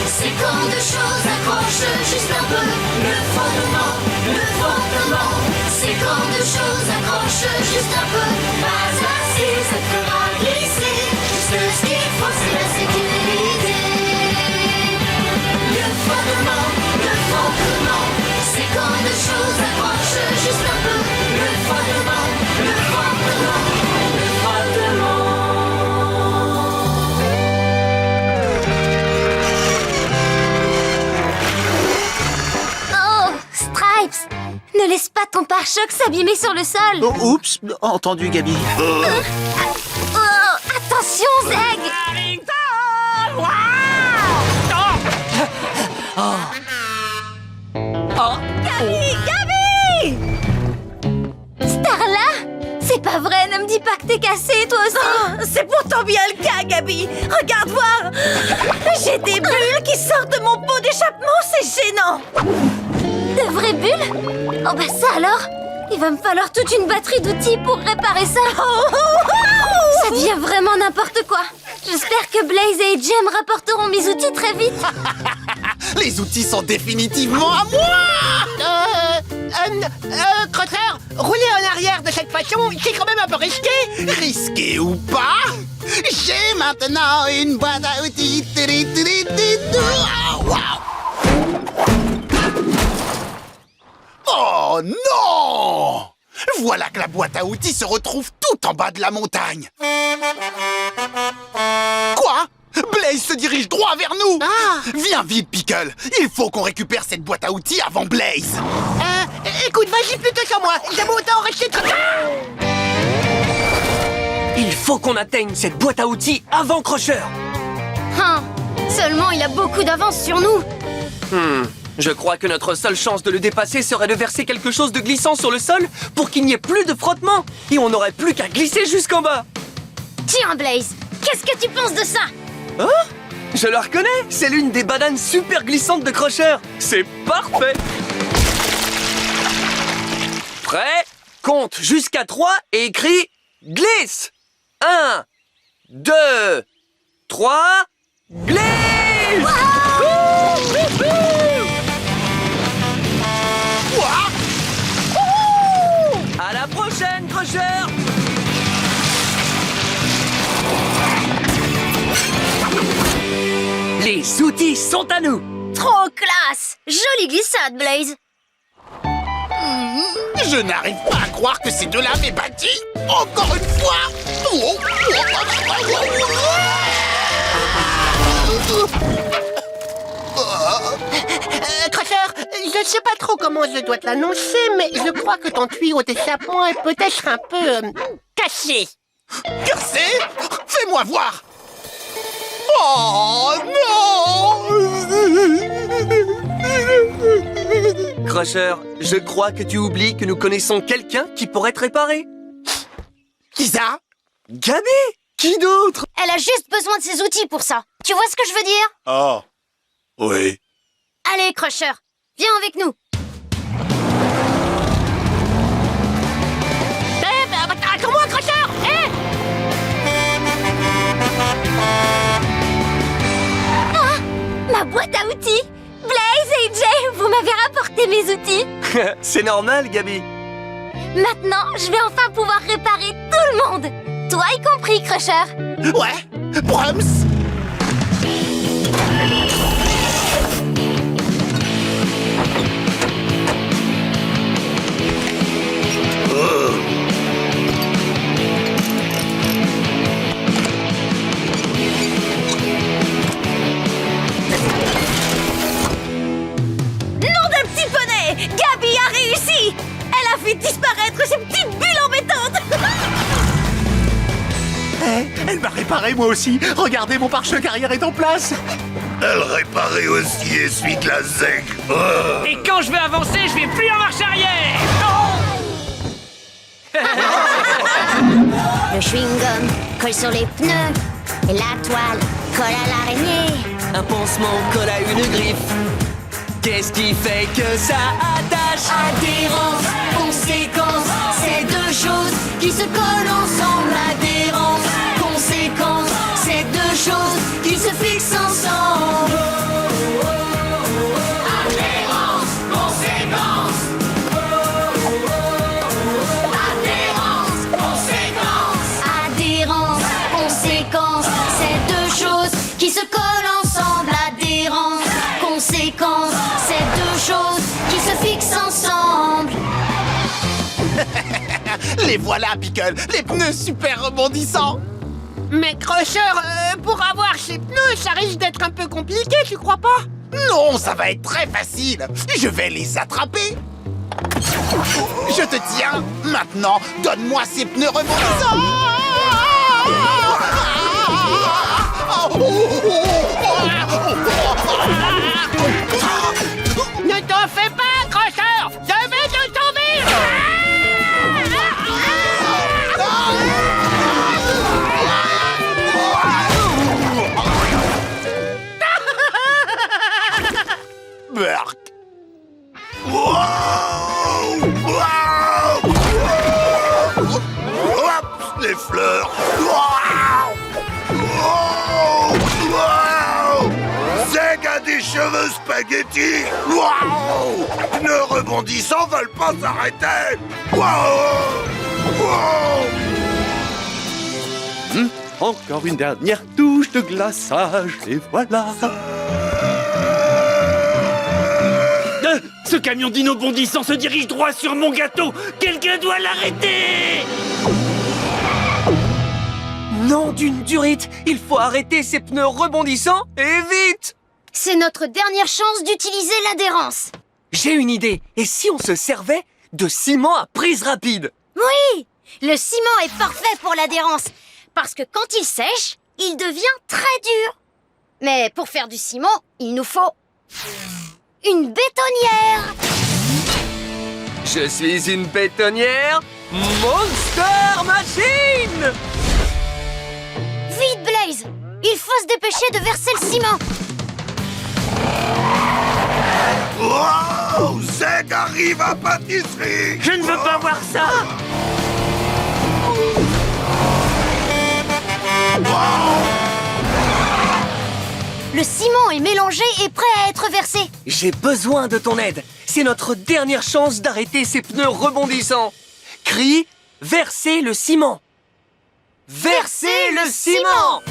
c'est quand deux choses accrochent juste un peu. Le frottement, c'est quand deux choses accrochent juste un peu. Pas assez, ça te fera glisser. Juste ce qu'il faut, c'est la sécurité. Le frottement, c'est quand deux choses accrochent juste un peu. Le frottement. Oh, Stripes! Ne laisse pas ton pare-choc s'abîmer sur le sol! Oh, oups, entendu Gabi. Oh, attention, Zeg! Darrington! Wow! Gabi! Starla? C'est pas vrai, ne me dis pas que t'es cassée, toi aussi! c'est pourtant bien le cas, Gabi! Regarde voir! J'ai des bulles qui sortent de mon pot d'échappement, c'est gênant! De vraies bulles? Oh bah ça alors! Il va me falloir toute une batterie d'outils pour réparer ça! Ça devient vraiment n'importe quoi! J'espère que Blaze et Jem rapporteront mes outils très vite! Les outils sont définitivement à moi. Crotter, rouler en arrière de cette façon, c'est quand même un peu risqué. Risqué ou pas, j'ai maintenant une boîte à outils. Ah, wow. Oh non! Voilà que la boîte à outils se retrouve tout en bas de la montagne. Quoi? Blaze se dirige droit vers nous. Viens vite, Pickle. Il faut qu'on récupère cette boîte à outils avant Blaze. Écoute, vas-y plutôt sur moi. J'aime autant rester tranquille. Il faut Faut qu'on atteigne cette boîte à outils avant Crusher. Hein, seulement il a beaucoup d'avance sur nous. Je crois que notre seule chance de le dépasser serait de verser quelque chose de glissant sur le sol pour qu'il n'y ait plus de frottement. Et on n'aurait plus qu'à glisser jusqu'en bas. Tiens, Blaze, qu'est-ce que tu penses de ça? Hein? Je la reconnais, c'est l'une des bananes super glissantes de Crusher. C'est parfait. Prêt? Compte jusqu'à 3 et écris glisse. 1, 2, 3, glisse. À la prochaine, Crusher. Les outils sont à nous. Trop classe! Jolie glissade, Blaze. Je n'arrive pas à croire que ces deux-là m'aient battu. Encore une fois. Crusher, je sais pas trop comment je dois te l'annoncer, mais je crois que ton tuyau d'échappement est peut-être un peu cassé. Cassé? Fais-moi voir. Oh non! Crusher, je crois que tu oublies que nous connaissons quelqu'un qui pourrait te réparer. Qui ça? Gabi! Qui d'autre? Elle a juste besoin de ses outils pour ça. Tu vois ce que je veux dire? Ah, oui. Allez, Crusher, viens avec nous. Attends-moi, Crusher! Ma boîte à outils! Blaze et Jay, vous m'avez rapporté mes outils! C'est normal, Gabi. Maintenant, je vais enfin pouvoir réparer tout le monde! Toi y compris, Crusher! Ouais, Brums. Gabi a réussi! Elle a fait disparaître ces petites bulles embêtantes! Elle m'a réparé moi aussi. Regardez, mon pare-choc arrière est en place. Elle réparait aussi essuie de la zec. Et quand je vais avancer, je vais plus en marche arrière. Le chewing-gum colle sur les pneus et la toile colle à l'araignée. Un pansement colle à une griffe. Qu'est-ce qui fait que ça attache? Adhérence, conséquence, c'est deux choses qui se collent ensemble. Adhérence, conséquence, c'est deux choses qui se fixent ensemble. Adhérence, conséquence. Adhérence, conséquence. Adhérence, conséquence, c'est deux choses qui se collent ensemble. Adhérence, conséquence, c'est deux choses qui se fixent ensemble. Les voilà, Pickle. Les pneus super rebondissants. Mais Crusher, pour avoir ces pneus, ça risque d'être un peu compliqué, tu crois pas? Non, ça va être très facile. Je vais les attraper. Je te tiens. Maintenant, donne-moi ces pneus rebondissants. Ne t'en fais pas, Crusher! Je vais te sauver! Burk. Hop, les fleurs. Zeg a des cheveux spaghetti. Wow! Pneus rebondissants veulent pas s'arrêter. Wow! Encore une dernière touche de glaçage, et voilà. Ce camion dino bondissant se dirige droit sur mon gâteau. Quelqu'un doit l'arrêter. Nom d'une durite! Il faut arrêter ces pneus rebondissants et vite! C'est notre dernière chance d'utiliser l'adhérence. J'ai une idée. Et si on se servait de ciment à prise rapide? Oui, le ciment est parfait pour l'adhérence. Parce que quand il sèche, il devient très dur. Mais pour faire du ciment, il nous faut une bétonnière. Je suis une bétonnière Monster Machine! Vite, Blaze! Il faut se dépêcher de verser le ciment. Wow, Zeg arrive à pâtisserie. Je ne veux pas voir ça. Le ciment est mélangé et prêt à être versé. J'ai besoin de ton aide. C'est notre dernière chance d'arrêter ces pneus rebondissants. Crie, versez le ciment. Versez le ciment!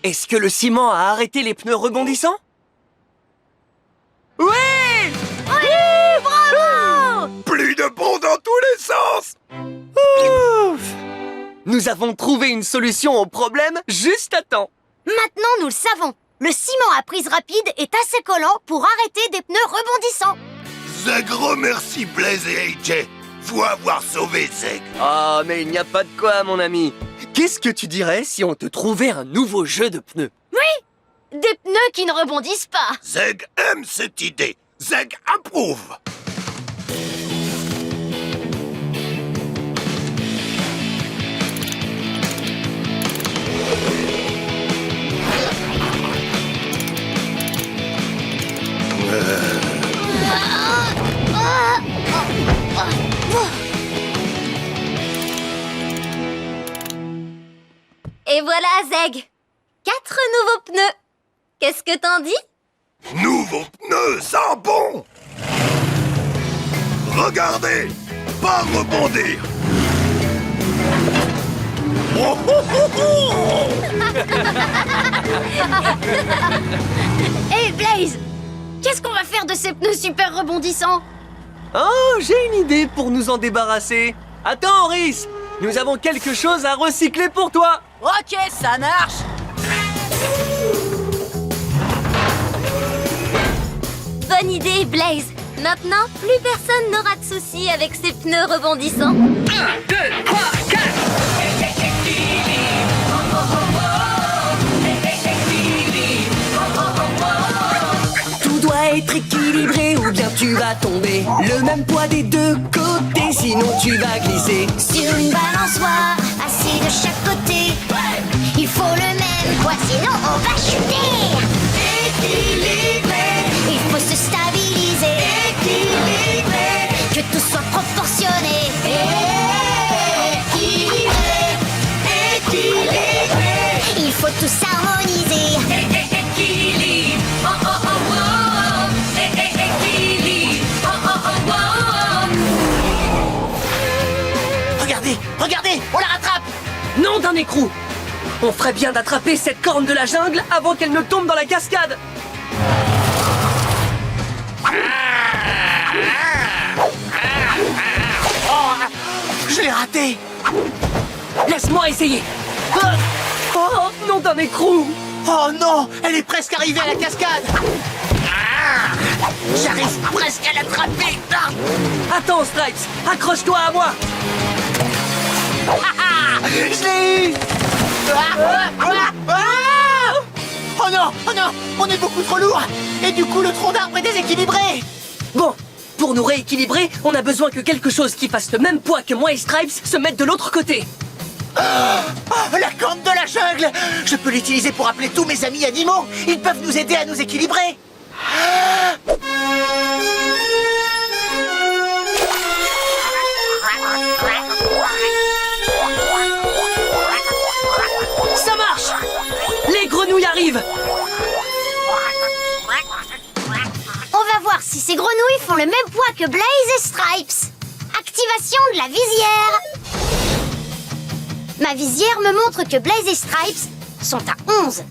Est-ce que le ciment a arrêté les pneus rebondissants? Oui! Oui, bravo! Plus de bons dans tous les sens. Ouf! Nous avons trouvé une solution au problème juste à temps. Maintenant, nous le savons. Le ciment à prise rapide est assez collant pour arrêter des pneus rebondissants. Zeg remercie Blaze et AJ. Faut avoir sauvé Zeg. Ah, mais il n'y a pas de quoi, mon ami. Qu'est-ce que tu dirais si on te trouvait un nouveau jeu de pneus? Des pneus qui ne rebondissent pas. Zeg aime cette idée. Zeg approuve. Et voilà, Zeg. 4 nouveaux pneus. Qu'est-ce que t'en dis? Nouveau pneu, ça bon. Regardez, pas rebondir. Oh, oh, oh, oh. Hé, Blaze! Qu'est-ce qu'on va faire de ces pneus super rebondissants? Oh, j'ai une idée pour nous en débarrasser. Attends, Rhys, nous avons quelque chose à recycler pour toi. Ok, ça marche. Bonne idée, Blaze. Maintenant, plus personne n'aura de soucis avec ces pneus rebondissants. 1, 2, 3, 4. Tout doit être équilibré ou bien tu vas tomber. Le même poids des deux côtés, sinon tu vas glisser. Sur une balançoire, assis de chaque côté. Il faut le même poids, sinon on va chuter. Équilibré, il faut se stabiliser. Équilibré, que tout soit proportionné. Équilibré, équilibré, il faut tout s'harmoniser. Équilibre, oh oh oh oh. Équilibre, oh oh oh oh. Regardez, regardez, on la rattrape. Nom d'un écrou. On ferait bien d'attraper cette corne de la jungle avant qu'elle ne tombe dans la cascade. Je l'ai raté. Laisse-moi essayer. Oh, nom d'un écrou. Oh non, elle est presque arrivée à la cascade. J'arrive presque à l'attraper. Attends, Stripes, accroche-toi à moi. Je l'ai eu. Oh non, on est beaucoup trop lourd. Et du coup, le tronc d'arbre est déséquilibré. Bon, pour nous rééquilibrer, on a besoin que quelque chose qui fasse le même poids que moi et Stripes se mette de l'autre côté. Oh, la corne de la jungle. Je peux l'utiliser pour appeler tous mes amis animaux. Ils peuvent nous aider à nous équilibrer. Ça marche. Les grenouilles arrivent. On va voir si ces grenouilles font le même poids que Blaze et Stripes. Activation de la visière. Ma visière me montre que Blaze et Stripes sont à 11.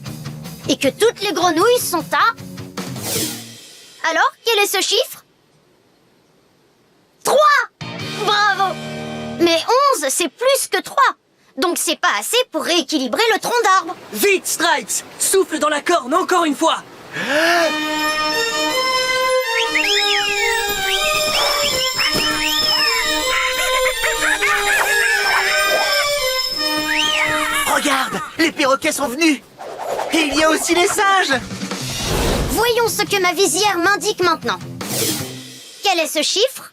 Et que toutes les grenouilles sont à... Alors, quel est ce chiffre? 3! Bravo! Mais 11, c'est plus que 3. Donc c'est pas assez pour rééquilibrer le tronc d'arbre. Vite, Stripes, souffle dans la corne encore une fois. Regarde, les perroquets sont venus. Et il y a aussi les singes. Voyons ce que ma visière m'indique maintenant. Quel est ce chiffre?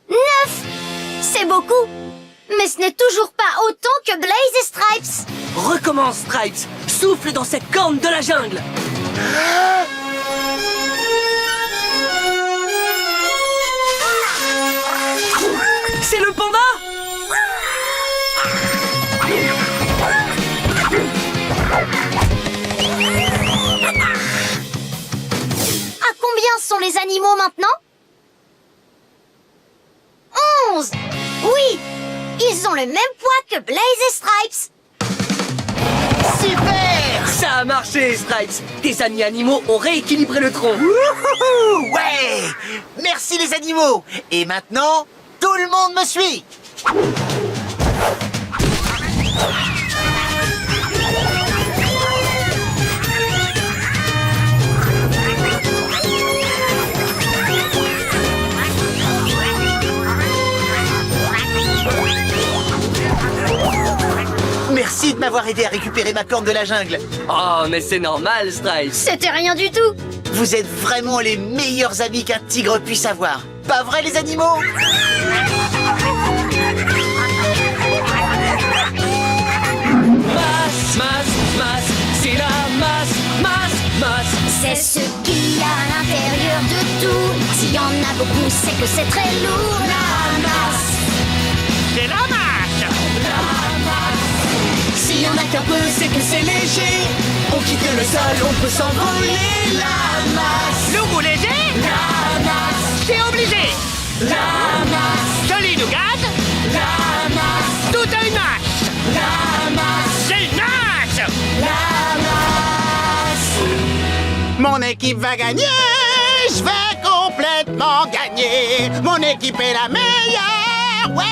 9! C'est beaucoup. Mais ce n'est toujours pas autant que Blaze et Stripes. Recommence, Stripes. Souffle dans cette corne de la jungle. C'est le panda! À combien sont les animaux maintenant? 11! Oui! Ils ont le même poids que Blaze et Stripes. Super! Ça a marché, Stripes. Tes amis animaux ont rééquilibré le tronc. Wouhou! Ouais! Merci les animaux. Et maintenant, tout le monde me suit. Merci de m'avoir aidé à récupérer ma corne de la jungle. Oh, mais c'est normal, Stripes. C'était rien du tout. Vous êtes vraiment les meilleurs amis qu'un tigre puisse avoir. Pas vrai, les animaux? Masse, c'est la masse. C'est ce qu'il y a à l'intérieur de tout. S'il y en a beaucoup, c'est que c'est très lourd. La masse, C'est la masse. s'il y en a qu'un peu, c'est que c'est léger. On quitte le sol, on peut s'envoler. La masse, Le roux léger, la masse, c'est obligé. la masse, Joli nougat, la masse, tout a une masse. la masse, C'est une masse. la masse. Mon équipe va gagner. Je vais complètement gagner. Mon équipe est la meilleure. Ouais.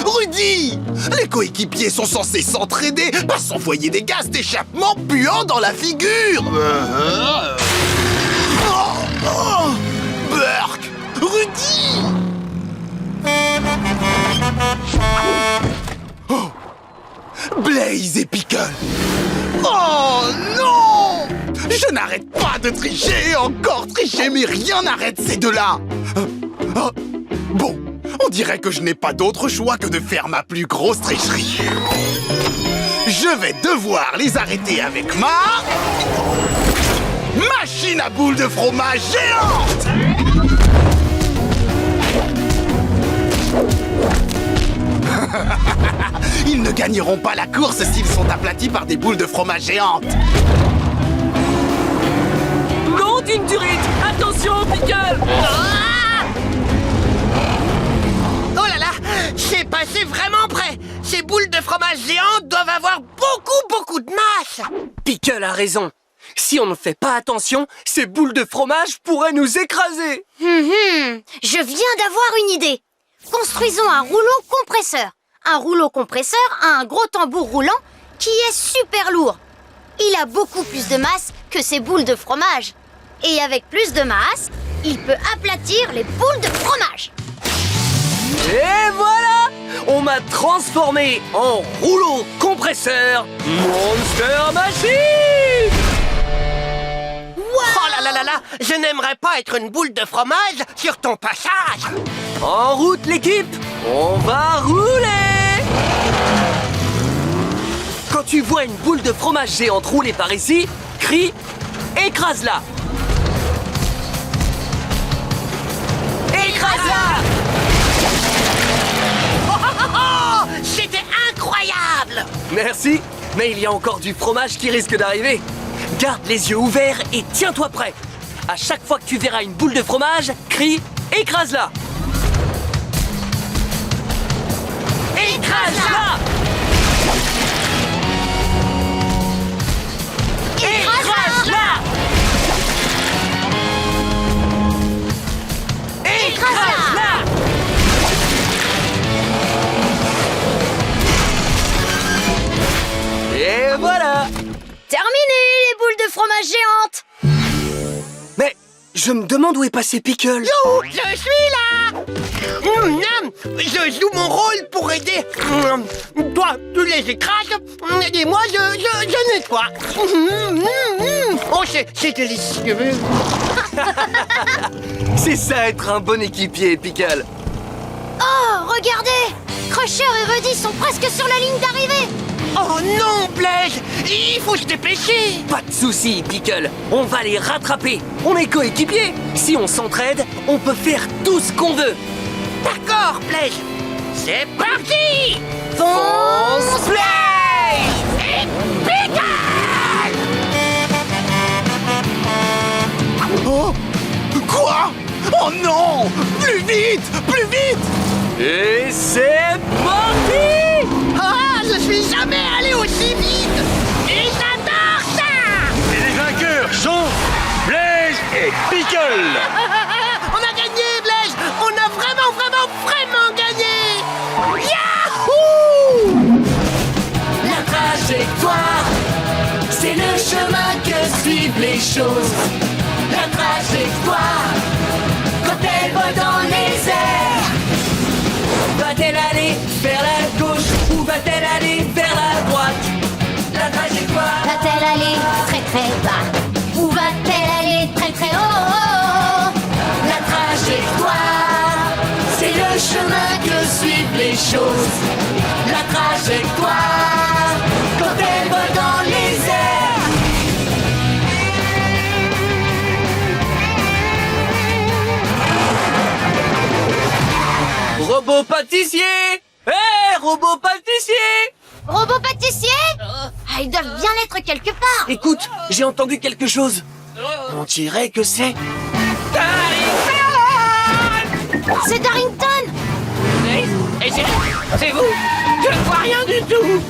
Rudy! Les coéquipiers sont censés s'entraider, pas s'envoyer des gaz d'échappement puants dans la figure! Burk! Rudy! Oh! Blaze et Pickle! Oh non! Je n'arrête pas de tricher, encore tricher, mais rien n'arrête ces deux-là! Bon, on dirait que je n'ai pas d'autre choix que de faire ma plus grosse tricherie. Je vais devoir les arrêter avec ma... machine à boules de fromage géante! Ils ne gagneront pas la course s'ils sont aplatis par des boules de fromage géantes. Non, d'une durite. Attention, Pickle. Oh là là, c'est passé vraiment près. Ces boules de fromage géantes doivent avoir beaucoup de masse. Pickle a raison. Si on ne fait pas attention, ces boules de fromage pourraient nous écraser. Je viens d'avoir une idée. Construisons un rouleau compresseur. Un rouleau compresseur a un gros tambour roulant qui est super lourd. Il a beaucoup plus de masse que ces boules de fromage. Et avec plus de masse, il peut aplatir les boules de fromage. Et voilà! On m'a transformé en rouleau compresseur Monster Machine! Oh là là là là, je n'aimerais pas être une boule de fromage sur ton passage. En route, l'équipe! On va rouler! Quand tu vois une boule de fromage géante rouler par ici, crie « Écrase-la » Écrase-la! Oh, c'était incroyable. Merci, mais il y a encore du fromage qui risque d'arriver. Garde les yeux ouverts et tiens-toi prêt. À chaque fois que tu verras une boule de fromage, crie « Écrase-la » Écrase-la! Écrase-la! Écrase-la! Je me demande où est passé Pickle. Yo, je suis là. Miam. Je joue mon rôle pour aider. Toi, tu les écrases et moi, je nettoie. Oh, c'est délicieux. C'est ça être un bon équipier, Pickle. Oh, regardez! Crusher et Ruddy sont presque sur la ligne d'arrivée. Oh non, Blaise, il faut se dépêcher. Pas de soucis, Pickle. On va les rattraper. On est coéquipiers. Si on s'entraide, on peut faire tout ce qu'on veut. D'accord, Blaise. C'est parti. Fonce, Blaise et Pickle. Oh! Quoi? Oh non! Plus vite! Plus vite! Et c'est parti! Ah, je suis jamais allé aussi vite. Et j'adore ça. Et les vainqueurs sont Blaise et Pickle. On a gagné, Blaise. On a vraiment gagné. Yahoo! La trajectoire, c'est le chemin que suivent les choses. La trajectoire, quand elle vole dans les airs, va-t-elle aller vers la gauche ou va-t-elle aller vers la droite? La trajectoire. Va-t-elle aller très très bas? Ou va-t-elle aller très très haut? La trajectoire, c'est le chemin que suivent les choses. La trajectoire, quand elle vole dans les airs. Robot pâtissier! Hé, robot pâtissier! Robot pâtissier? Ah, ils doivent bien être quelque part. Écoute, j'ai entendu quelque chose. On dirait que c'est... C'est Darrington. Et c'est vous? Je ne vois rien du tout.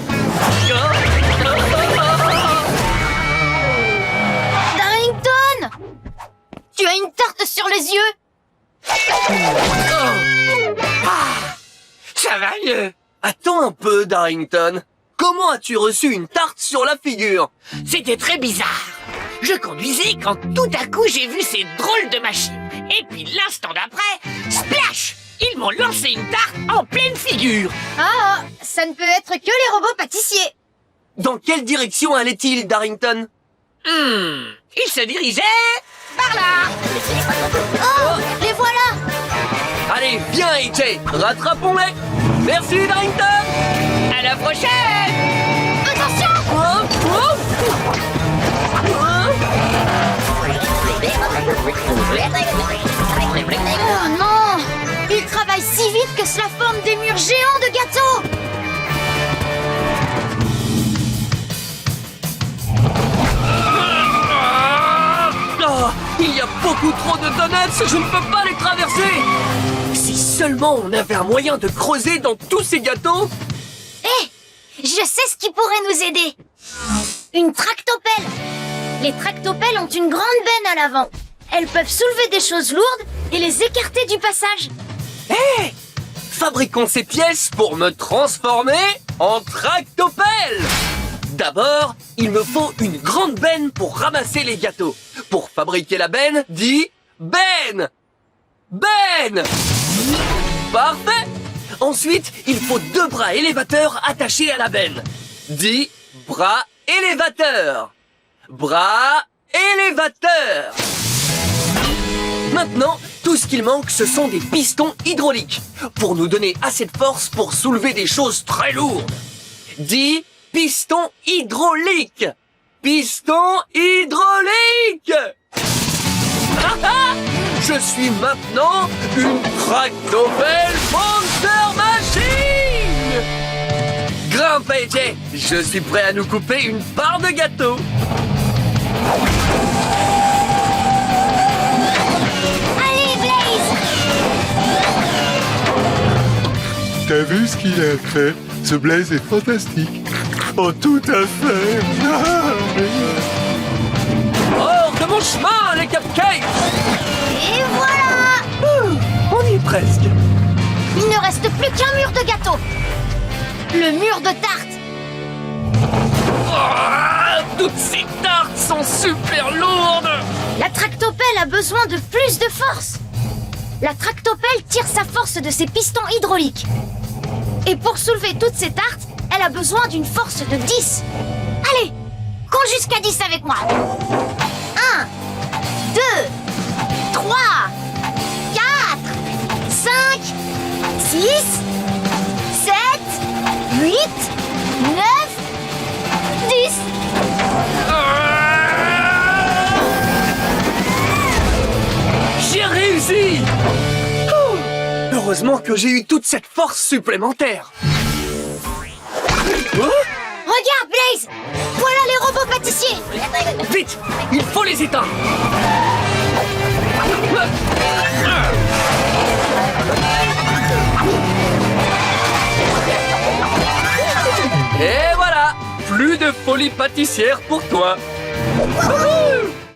Darrington! Tu as une tarte sur les yeux. Ça va mieux. Attends un peu, Darrington. Comment as-tu reçu une tarte sur la figure? C'était très bizarre. Je conduisais quand tout à coup j'ai vu ces drôles de machines. Et puis l'instant d'après, splash! Ils m'ont lancé une tarte en pleine figure. Ah, ça ne peut être que les robots pâtissiers. Dans quelle direction allait-il, Darrington? Ils se dirigeaient par là. Oh, les voilà. Allez, viens, AJ, rattrapons-les. Merci, Darrington. À la prochaine. Attention. Oh non! Ils travaillent si vite que cela forme des murs géants de gâteaux. Oh, il y a beaucoup trop de donuts, je ne peux pas les traverser. Si seulement on avait un moyen de creuser dans tous ces gâteaux. Hé, je sais ce qui pourrait nous aider. Une tractopelle. Les tractopelles ont une grande benne à l'avant. Elles peuvent soulever des choses lourdes et les écarter du passage. Hé! Fabriquons ces pièces pour me transformer en tractopelle. D'abord, il me faut une grande benne pour ramasser les gâteaux. Pour fabriquer la benne, dis benne. Benne. Parfait. Ensuite, il faut 2 bras élévateurs attachés à la benne. Dis bras élévateurs. Bras élévateurs. Maintenant, tout ce qu'il manque, ce sont des pistons hydrauliques pour nous donner assez de force pour soulever des choses très lourdes. Dis piston hydraulique. Piston hydraulique. Ah ah! Je suis maintenant une tractopelle Monster Machine. Grimpe, AJ. Je suis prêt à nous couper une part de gâteau. Allez, Blaze! T'as vu ce qu'il a fait? Ce Blaze est fantastique. Oh, tout à fait. Hors de mon chemin, les cupcakes. Et voilà! On y est presque. Il ne reste plus qu'un mur de gâteau. Le mur de tarte. Toutes ces tartes sont super lourdes. La tractopelle a besoin de plus de force. La tractopelle tire sa force de ses pistons hydrauliques. Et pour soulever toutes ces tartes, elle a besoin d'une force de 10. Allez, compte jusqu'à 10 avec moi. 1, 2, 3, 4, 5, 6, 7, 8, 9, 10. J'ai réussi. Oh, heureusement que j'ai eu toute cette force supplémentaire. Oh, Regarde, Blaze! Voilà les robots pâtissiers! vite, il faut les éteindre. Et voilà, plus de folie pâtissière pour toi. Wouhou!